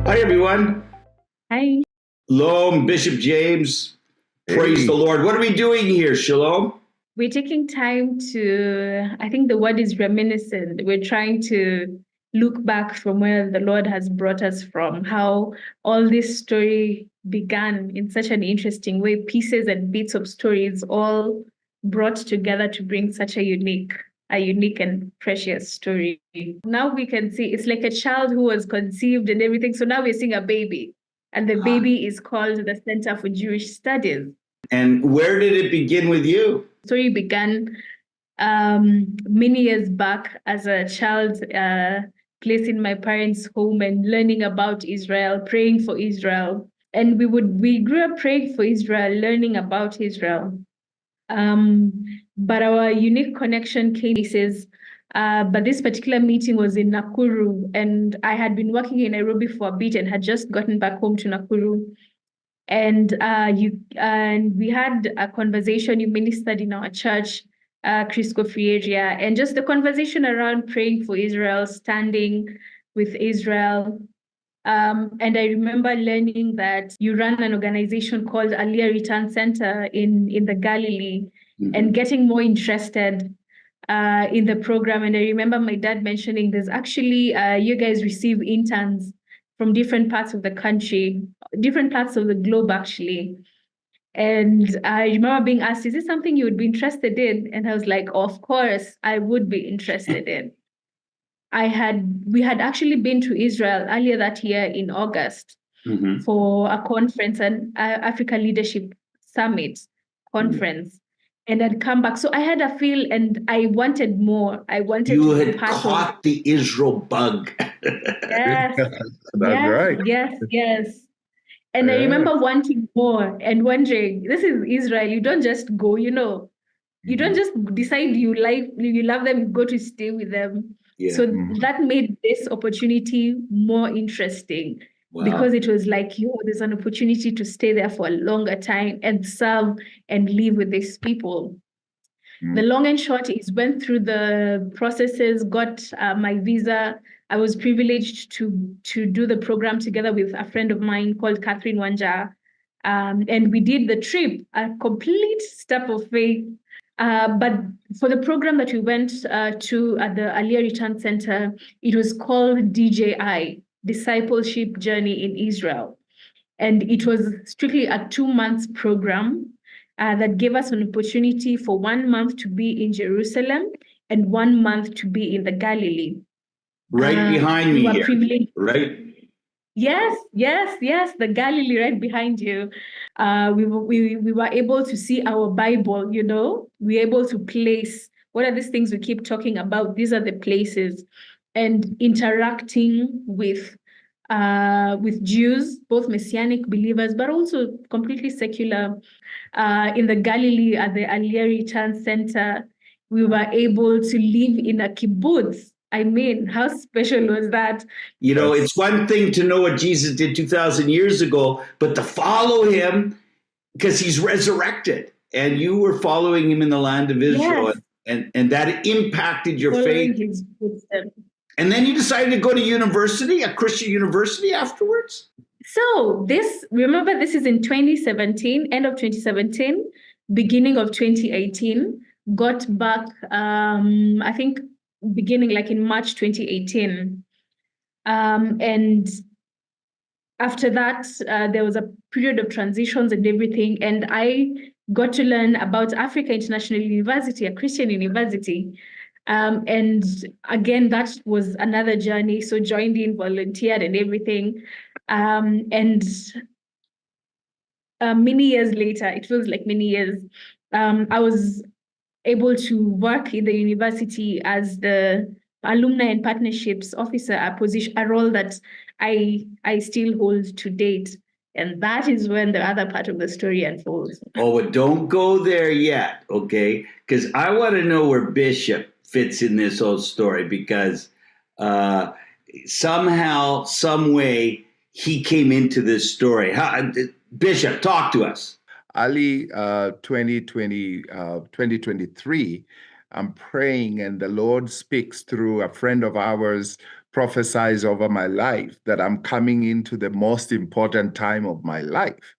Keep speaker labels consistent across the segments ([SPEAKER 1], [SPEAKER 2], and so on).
[SPEAKER 1] Hi, everyone.
[SPEAKER 2] Hi.
[SPEAKER 1] Shalom, Bishop James. Praise the Lord. What are we doing here, Shalom?
[SPEAKER 2] We're taking time to, I think the word is reminiscent. We're trying to look back from where the Lord has brought us from, how all this story began in such an interesting way, pieces and bits of stories all brought together to bring such a unique and precious story. Now we can see it's like a child who was conceived and everything. So now we're seeing a baby, and the baby is called the Center for Jewish Studies.
[SPEAKER 1] And where did it begin with you?
[SPEAKER 2] The story began many years back as a child, placed in my parents' home and learning about Israel, praying for Israel. And we grew up praying for Israel, learning about Israel. But our unique connection came places. But this particular meeting was in Nakuru, and I had been working in Nairobi for a bit and had just gotten back home to Nakuru. And we had a conversation. You ministered in our church, Crisco Free Area, and just the conversation around praying for Israel, standing with Israel. And I remember learning that you run an organization called Aliyah Return Center in the Galilee, and getting more interested in the program. And I remember my dad mentioning there's actually you guys receive interns from different parts of the country, different parts of the globe, actually. And I remember being asked, is this something you would be interested in? And I was like, of course, I would be interested in. We had actually been to Israel earlier that year in August for a conference, an Africa Leadership Summit conference. And I'd come back. So I had a feel and I wanted more. I wanted
[SPEAKER 1] you
[SPEAKER 2] to be
[SPEAKER 1] had
[SPEAKER 2] part
[SPEAKER 1] caught
[SPEAKER 2] of
[SPEAKER 1] the Israel bug.
[SPEAKER 2] Yes.
[SPEAKER 3] That's right.
[SPEAKER 2] Yes. And I remember wanting more and wondering, this is Israel. You don't just go, you don't just decide you love them, you go to stay with them.
[SPEAKER 1] Yeah.
[SPEAKER 2] So that made this opportunity more interesting.
[SPEAKER 1] Wow.
[SPEAKER 2] Because it was like, there's an opportunity to stay there for a longer time and serve and live with these people. The long and short is went through the processes, got my visa. I was privileged to do the program together with a friend of mine called Catherine Wanja. And we did the trip, a complete step of faith. But for the program that we went to at the Aliyah Return Center, it was called DJI, Discipleship Journey in Israel. And it was strictly a 2-month program that gave us an opportunity for 1 month to be in Jerusalem and 1 month to be in the Galilee.
[SPEAKER 1] Right behind me here,
[SPEAKER 2] privileged.
[SPEAKER 1] right?
[SPEAKER 2] Yes, the Galilee right behind you. We were able to see our Bible, we were able to place, what are these things we keep talking about? These are the places, and interacting with Jews, both Messianic believers, but also completely secular. In the Galilee at the Aliyah Return Center, we were able to live in a kibbutz. I mean, how special was that?
[SPEAKER 1] It's one thing to know what Jesus did 2,000 years ago, but to follow him because he's resurrected, and you were following him in the land of Israel,
[SPEAKER 2] yes.
[SPEAKER 1] and that impacted your
[SPEAKER 2] Following
[SPEAKER 1] faith.
[SPEAKER 2] His footsteps.
[SPEAKER 1] And then you decided to go to university, a Christian university afterwards?
[SPEAKER 2] So remember, this is in 2017, end of 2017, beginning of 2018, got back, I think, beginning like in March 2018. And after that, there was a period of transitions and everything. And I got to learn about Africa International University, a Christian university. And again, that was another journey. So joined in, volunteered and everything. And many years later, it feels like many years, I was able to work in the university as the alumni and partnerships officer, a role that I still hold to date. And that is when the other part of the story unfolds.
[SPEAKER 1] Oh, but don't go there yet, okay? Because I want to know where Bishop fits in this whole story, because somehow, some way, he came into this story. Bishop, talk to us.
[SPEAKER 3] Ali, 2023, I'm praying, and the Lord speaks through a friend of ours, prophesies over my life that I'm coming into the most important time of my life.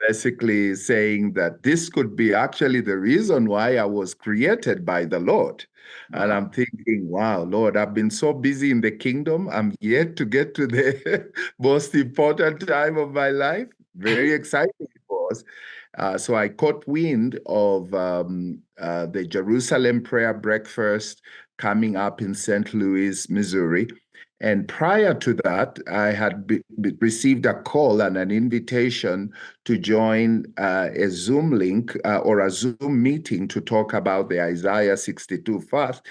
[SPEAKER 3] Basically saying that this could be actually the reason why I was created by the Lord.
[SPEAKER 1] Wow.
[SPEAKER 3] And I'm thinking, wow, Lord, I've been so busy in the kingdom. I'm yet to get to the most important time of my life. Very exciting it was. So I caught wind of the Jerusalem prayer breakfast coming up in St. Louis, Missouri. And prior to that, I had received a call and an invitation to join a Zoom link or a Zoom meeting to talk about the Isaiah 62 fast.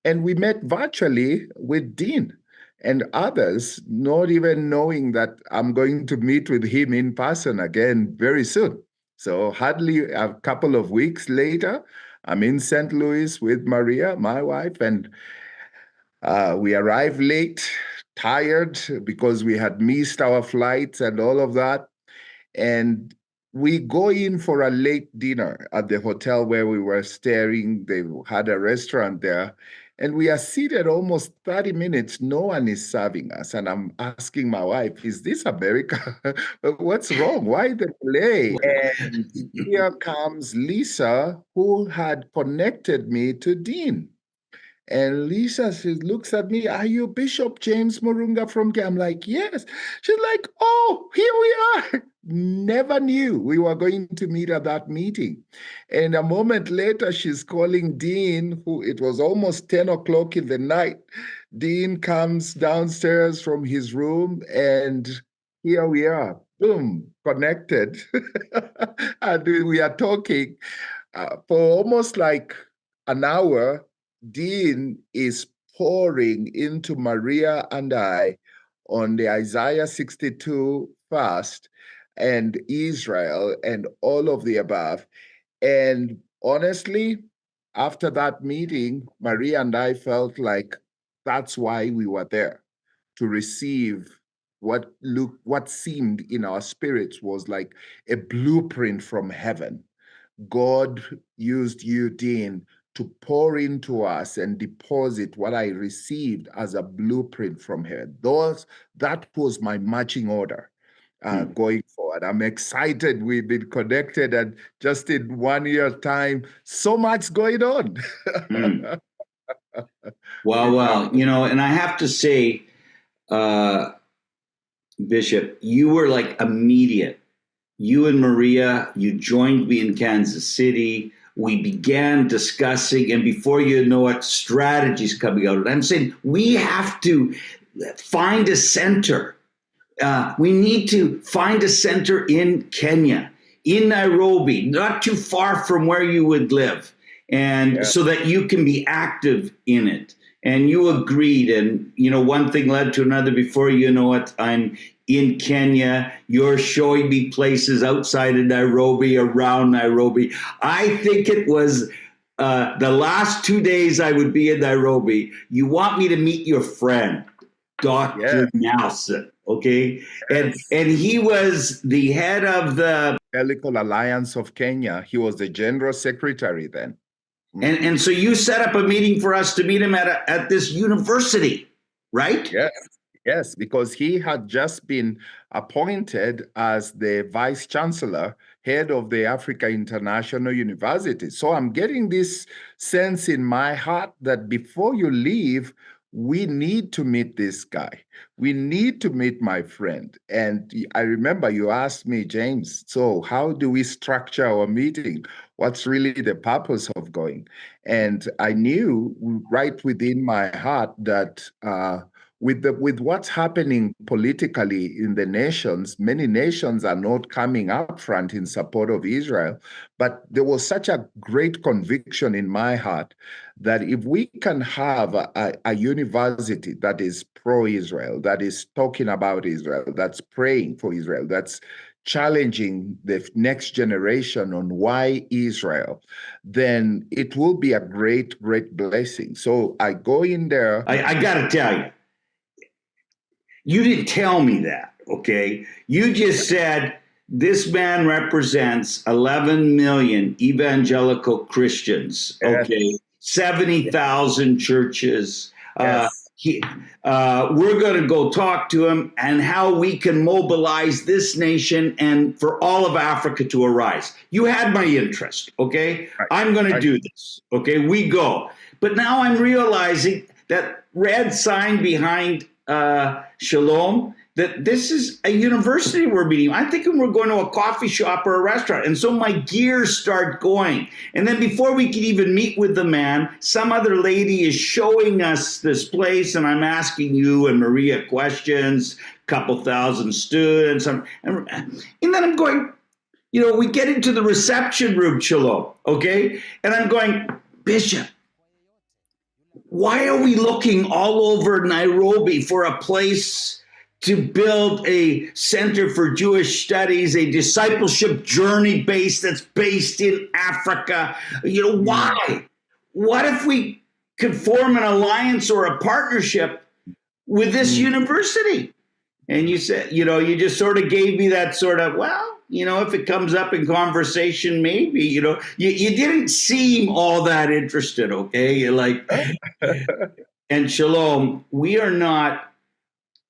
[SPEAKER 3] And we met virtually with Dean and others, not even knowing that I'm going to meet with him in person again very soon. So hardly a couple of weeks later, I'm in St. Louis with Maria, my wife, and we arrived late, tired because we had missed our flights and all of that. And we go in for a late dinner at the hotel where we were staying. They had a restaurant there. And we are seated almost 30 minutes. No one is serving us. And I'm asking my wife, is this America? What's wrong? Why the delay? And here comes Lisa, who had connected me to Dean. And Lisa, she looks at me, are you Bishop James Murunga from Kenya? I'm like, yes. She's like, oh, here we are. Never knew we were going to meet at that meeting. And a moment later, she's calling Dean, who it was almost 10 o'clock in the night. Dean comes downstairs from his room, and here we are, boom, connected. And we are talking for almost like an hour. Dean is pouring into Maria and I on the Isaiah 62 fast and Israel and all of the above. And honestly, after that meeting, Maria and I felt like that's why we were there, to receive what seemed in our spirits was like a blueprint from heaven. God used you, Dean, to pour into us and deposit what I received as a blueprint from heaven. That was my marching order going forward. I'm excited we've been connected, and just in 1 year's time, so much going on.
[SPEAKER 1] Well, and I have to say, Bishop, you were like immediate. You and Maria, you joined me in Kansas City. We began discussing, and before you know it, strategies coming out. I'm saying we have to find a center. We need to find a center in Kenya, in Nairobi, not too far from where you would live, and so that you can be active in it. And you agreed, and one thing led to another. Before you know it, I'm in Kenya. You're showing me places outside of Nairobi, around Nairobi. I think it was the last 2 days I would be in Nairobi. You want me to meet your friend, Dr. Nelson, okay? And he was the head of the
[SPEAKER 3] Evangelical Alliance of Kenya. He was the general secretary then.
[SPEAKER 1] And so you set up a meeting for us to meet him at this university, right?
[SPEAKER 3] Yes, because he had just been appointed as the vice chancellor, head of the Africa International University. So I'm getting this sense in my heart that before you leave, we need to meet this guy. We need to meet my friend. And I remember you asked me, James, so how do we structure our meeting? What's really the purpose of going? And I knew right within my heart that with what's happening politically in the nations, many nations are not coming up front in support of Israel. But there was such a great conviction in my heart that if we can have a university that is pro-Israel, that is talking about Israel, that's praying for Israel, that's challenging the next generation on why Israel, then it will be a great, great blessing. So I go in there.
[SPEAKER 1] I got to tell you, you didn't tell me that, okay? You just said, this man represents 11 million evangelical Christians.
[SPEAKER 3] Yes.
[SPEAKER 1] Okay, 70,000 churches.
[SPEAKER 3] Yes.
[SPEAKER 1] We're going to go talk to him and how we can mobilize this nation and for all of Africa to arise. You had my interest, okay?
[SPEAKER 3] Right.
[SPEAKER 1] I'm going to do this, okay? We go. But now I'm realizing that red sign behind Shalom, that this is a university we're meeting. I'm thinking we're going to a coffee shop or a restaurant. And so my gears start going. And then before we can even meet with the man, some other lady is showing us this place. And I'm asking you and Maria questions, couple thousand students. And then I'm going, we get into the reception room, Shalom, okay? And I'm going, Bishop, why are we looking all over Nairobi for a place to build a center for Jewish studies, a discipleship journey base that's based in Africa? Why? What if we could form an alliance or a partnership with this university? And you said, you just sort of gave me that sort of, if it comes up in conversation, maybe, you didn't seem all that interested, okay? You're like, and Shalom, we are not,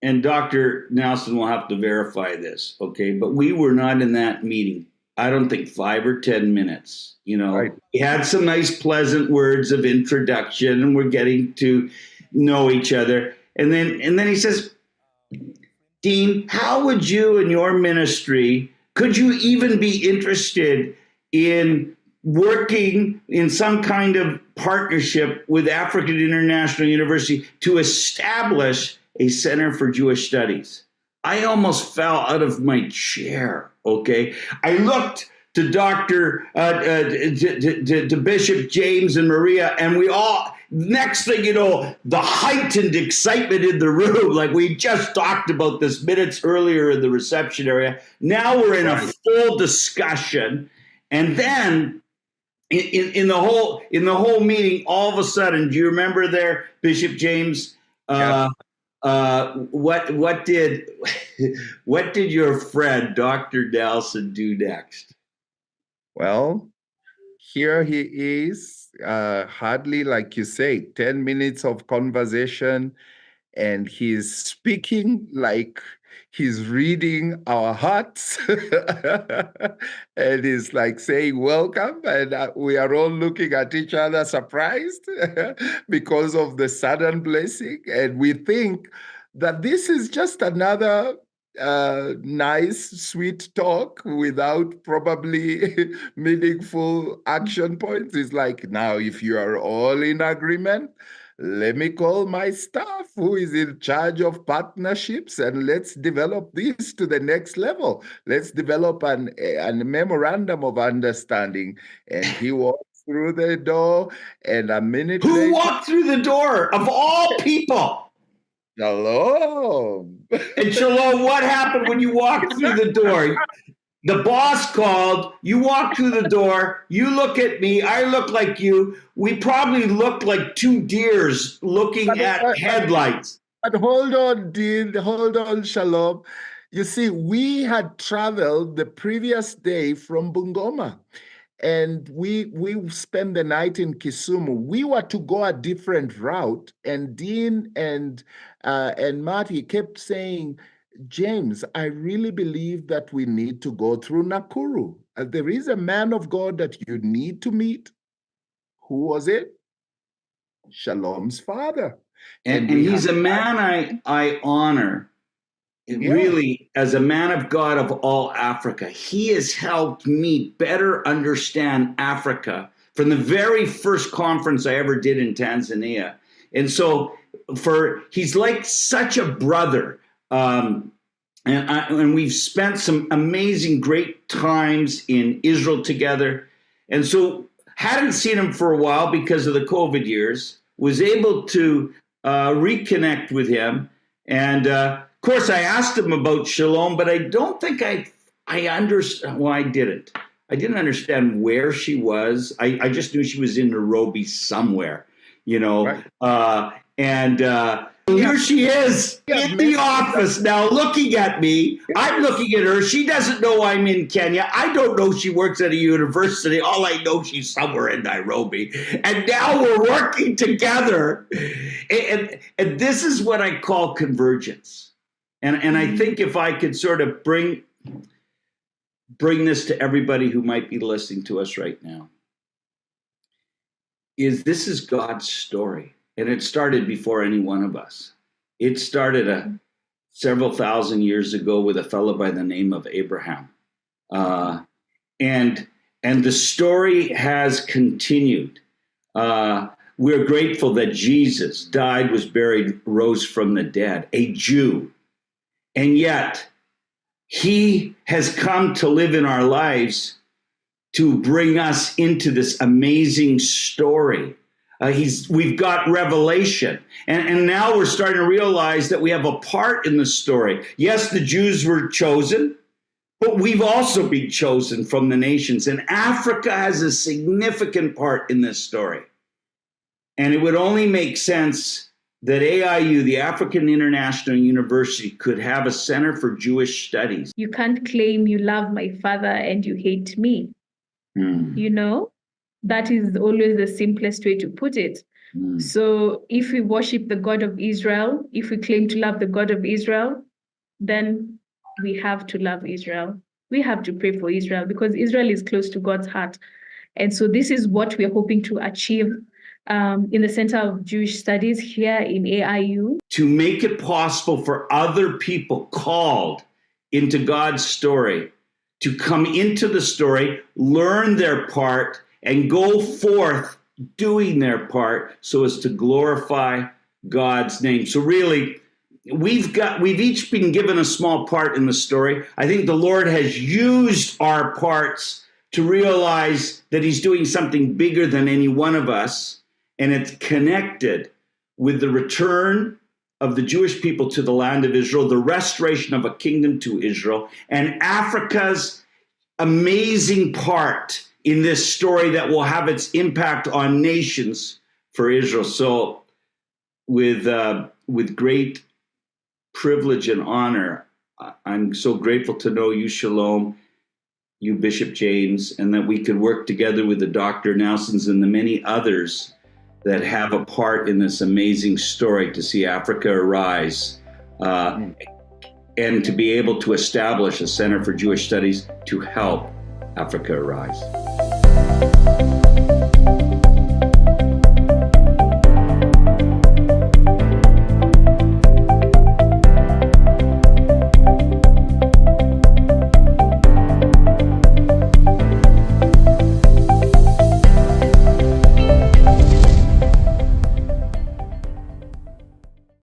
[SPEAKER 1] and Dr. Nelson will have to verify this, okay? But we were not in that meeting, I don't think 5 or 10 minutes,
[SPEAKER 3] Right.
[SPEAKER 1] We had some nice, pleasant words of introduction, and we're getting to know each other. And then he says, Dean, how would you and your ministry, could you even be interested in working in some kind of partnership with African International University to establish a Center for Jewish Studies? I almost fell out of my chair, okay? I looked to to Bishop James and Maria, and we all, next thing you know, the heightened excitement in the room, like we just talked about this minutes earlier in the reception area. Now we're in a full discussion. And then in the whole meeting, all of a sudden, do you remember there, Bishop James?
[SPEAKER 3] Yes.
[SPEAKER 1] What did your friend Dr. Nelson do next?
[SPEAKER 3] Well, here he is, hardly, like you say, 10 minutes of conversation, and he's speaking like he's reading our hearts. And he's like saying, welcome. And we are all looking at each other surprised because of the sudden blessing. And we think that this is just another nice, sweet talk without probably meaningful action points. It's like, now, if you are all in agreement, let me call my staff who is in charge of partnerships, and let's develop this to the next level. Let's develop a memorandum of understanding. And he walks through the door, and a minute later...
[SPEAKER 1] Who walked through the door, of all people?
[SPEAKER 3] Shalom.
[SPEAKER 1] And Shalom, what happened when you walked through the door? The boss called, you walk through the door, you look at me, I look like you. We probably looked like two deers looking at headlights.
[SPEAKER 3] But hold on, Dean, hold on, Shalom. You see, we had traveled the previous day from Bungoma, and we spent the night in Kisumu. We were to go a different route, and Dean and Marty kept saying, James, I really believe that we need to go through Nakuru. There is a man of God that you need to meet. Who was it? Shalom's father.
[SPEAKER 1] And he's a man I honor, really, as a man of God of all Africa. He has helped me better understand Africa from the very first conference I ever did in Tanzania. And so he's like such a brother. And we've spent some amazing, great times in Israel together. And so hadn't seen him for a while because of the COVID years, was able to reconnect with him. And of course, I asked him about Shalom, but I don't think I understand. Well, I didn't. I didn't understand where she was. I just knew she was in Nairobi somewhere,
[SPEAKER 3] Right.
[SPEAKER 1] Here she is in the office now looking at me. I'm looking at her. She doesn't know I'm in Kenya. I don't know she works at a university. All I know, she's somewhere in Nairobi. And now we're working together. And this is what I call convergence. And I think if I could sort of bring this to everybody who might be listening to us right now, this is God's story. And it started before any one of us. It started several thousand years ago with a fellow by the name of Abraham. And the story has continued. We're grateful that Jesus died, was buried, rose from the dead, a Jew. And yet, he has come to live in our lives to bring us into this amazing story. We've got revelation. And now we're starting to realize that we have a part in the story. Yes, the Jews were chosen, but we've also been chosen from the nations. And Africa has a significant part in this story. And it would only make sense that AIU, the African International University, could have a Center for Jewish Studies.
[SPEAKER 2] You can't claim you love my father and you hate me. You know? That is always the simplest way to put it. So if we worship the God of Israel, if we claim to love the God of Israel, then we have to love Israel. We have to pray for Israel because Israel is close to God's heart. And so this is what we're hoping to achieve in the Center of Jewish Studies here in AIU.
[SPEAKER 1] To make it possible for other people called into God's story to come into the story, learn their part, and go forth doing their part so as to glorify God's name. So really, we've each been given a small part in the story. I think the Lord has used our parts to realize that he's doing something bigger than any one of us, and it's connected with the return of the Jewish people to the land of Israel, the restoration of a kingdom to Israel, and Africa's amazing part in this story that will have its impact on nations for Israel. So with great privilege and honor, I'm so grateful to know you, Shalom, you, Bishop James, and that we could work together with the Dr. Nelsons and the many others that have a part in this amazing story to see Africa arise and to be able to establish a Center for Jewish Studies to help Africa arise.